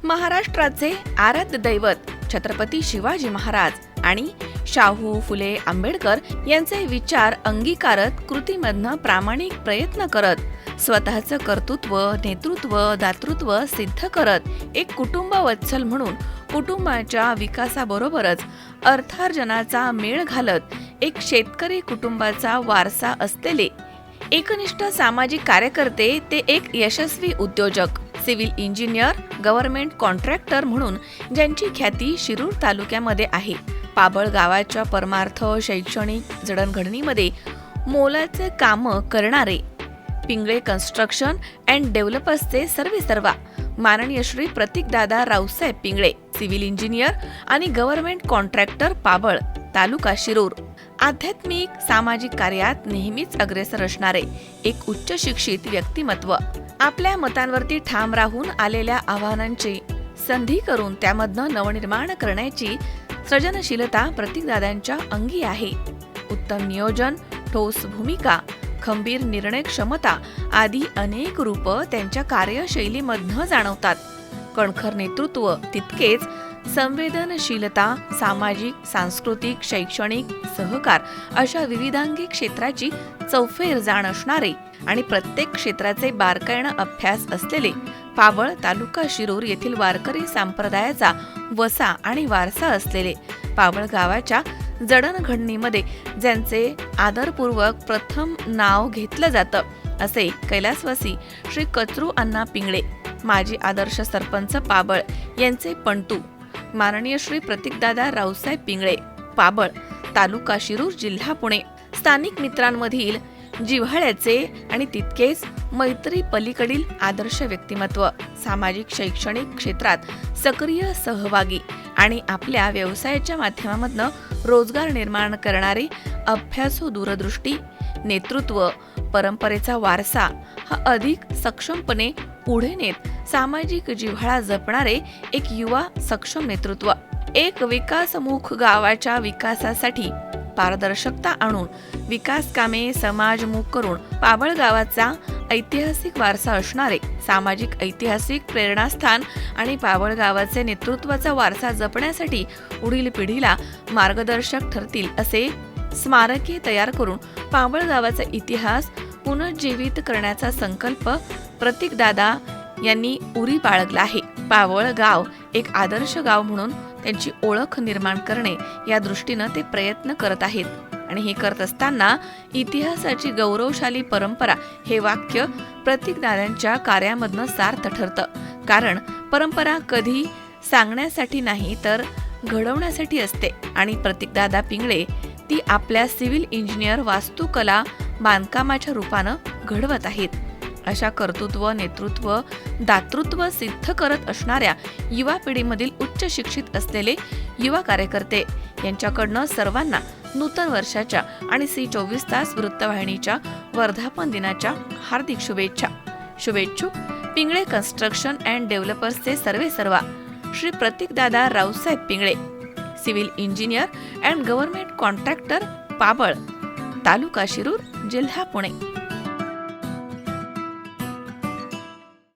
महाराष्ट्राचे आराध्य दैवत छत्रपती शिवाजी महाराज आणि शाहू फुले आंबेडकर यांचे विचार अंगीकारत कृतीमधनं प्रामाणिक प्रयत्न करत स्वतःचं कर्तृत्व, नेतृत्व, दातृत्व सिद्ध करत एक कुटुंब वत्सल म्हणून कुटुंबाच्या विकासाबरोबरच अर्थार्जनाचा मेळ घालत एक शेतकरी कुटुंबाचा वारसा असलेले एकनिष्ठ सामाजिक कार्यकर्ते, ते एक यशस्वी उद्योजक, सिव्हिल इंजिनियर, गव्हर्नमेंट कॉन्ट्रॅक्टर म्हणून ज्यांची ख्याती शिरूर तालुक्यामध्ये आहे. पाबळ गावाच्या परमार्थ शैक्षणिक जडणघडणीमध्ये मोलाचे कामं करणारे पिंगळे कन्स्ट्रक्शन अँड डेव्हलपर्सचे सर्वेसर्वा माननीय श्री प्रतीकदादा रावसाहेब पिंगळे, सिव्हिल इंजिनियर आणि गव्हर्नमेंट कॉन्ट्रॅक्टर, पाबळ, तालुका शिरूर. आध्यात्मिक सामाजिक कार्यात नेहमीच अग्रेसर असणारे एक उच्च शिक्षित व्यक्तिमत्व. आपल्या मतांवरती ठाम राहून आलेल्या आव्हानांची संधी करून त्यामधनं नवनिर्माण करण्याची सृजनशीलता प्रतीकदादांच्या अंगी आहे. उत्तम नियोजन, ठोस भूमिका, खंबीर निर्णय क्षमता आदी अनेक रूप त्यांच्या कार्यशैलीमधनं जाणवतात. कणखर नेतृत्व तितकेच संवेदनशीलता, सामाजिक, सांस्कृतिक, शैक्षणिक, सहकार अशा विविधांगी क्षेत्राची चौफेर जाण असणारे आणि प्रत्येक क्षेत्राचे बारकाईनं अभ्यास असलेले पाबळ तालुका शिरूर येथील वारकरी संप्रदायाचा वसा आणि वारसा असलेले पाबळ गावाच्या जडणघडणीमध्ये ज्यांचे आदरपूर्वक प्रथम नाव घेतलं जातं असे कैलासवासी श्री कचरू अण्णा पिंगळे, माजी आदर्श सरपंच पाबळ यांचे पणतू माननीय श्री प्रतीकदादा रावसाहेब पिंगळे, पाबळ, तालुका शिरूर, जिल्हा पुणे. स्थानिक मित्रांमधील जिव्हाळ्याचे आणि तितकेच मैत्री पलीकडील आदर्श व्यक्तिमत्व, सामाजिक शैक्षणिक क्षेत्रात सक्रिय सहभागी आणि आपल्या व्यवसायाच्या माध्यमामधनं रोजगार निर्माण करणारे अभ्यासू दूरदृष्टी, नेतृत्व, परंपरेचा वारसा हा अधिक सक्षमपणे पुढे नेत सामाजिक जिव्हाळा जपणारे एक युवा सक्षम नेतृत्व. एक विकासमुख गावाच्या विकासासाठी पारदर्शकता आणून विकास कामे समाजमुख करून पाबळ गावाचा ऐतिहासिक वारसा असणारे सामाजिक ऐतिहासिक प्रेरणास्थान आणि पाबळ गावाचे नेतृत्वाचा वारसा जपण्यासाठी पुढील पिढीला मार्गदर्शक ठरतील असे स्मारके तयार करून पाबळ गावाचा इतिहास पुनर्जीवित करण्याचा संकल्प प्रतीकदादा यांनी उरी बाळगला आहे. पाबळ गाव एक आदर्श गाव म्हणून त्यांची ओळख निर्माण करणे या दृष्टीनं ते प्रयत्न करत आहेत आणि हे करत असताना इतिहासाची गौरवशाली परंपरा हे वाक्य प्रतीकदादांच्या कार्यामधनं सार्थ ठरतं. कारण परंपरा कधी सांगण्यासाठी नाही तर घडवण्यासाठी असते आणि प्रतीकदादा पिंगळे ती आपल्या सिव्हिल इंजिनियर, वास्तुकला, बांधकामाच्या रूपानं घडवत आहेत. अशा कर्तृत्व, नेतृत्व, दातृत्व सिद्ध करत असणाऱ्या युवा पिढीमधील उच्च शिक्षित असलेले युवा कार्यकर्ते यांच्याकडनं सर्वांना नूतन वर्षाच्या आणि C24 तास वृत्तवाहिनीच्या वर्धापन दिनाच्या हार्दिक शुभेच्छा. शुभेच्छुक पिंगळे कन्स्ट्रक्शन अँड डेव्हलपर्सचे सर्वेसर्वा Shri Pratikdada Raosaheb Pingale, civil engineer and government contractor, Pabal, taluka Shirur, जिल्हा पुणे.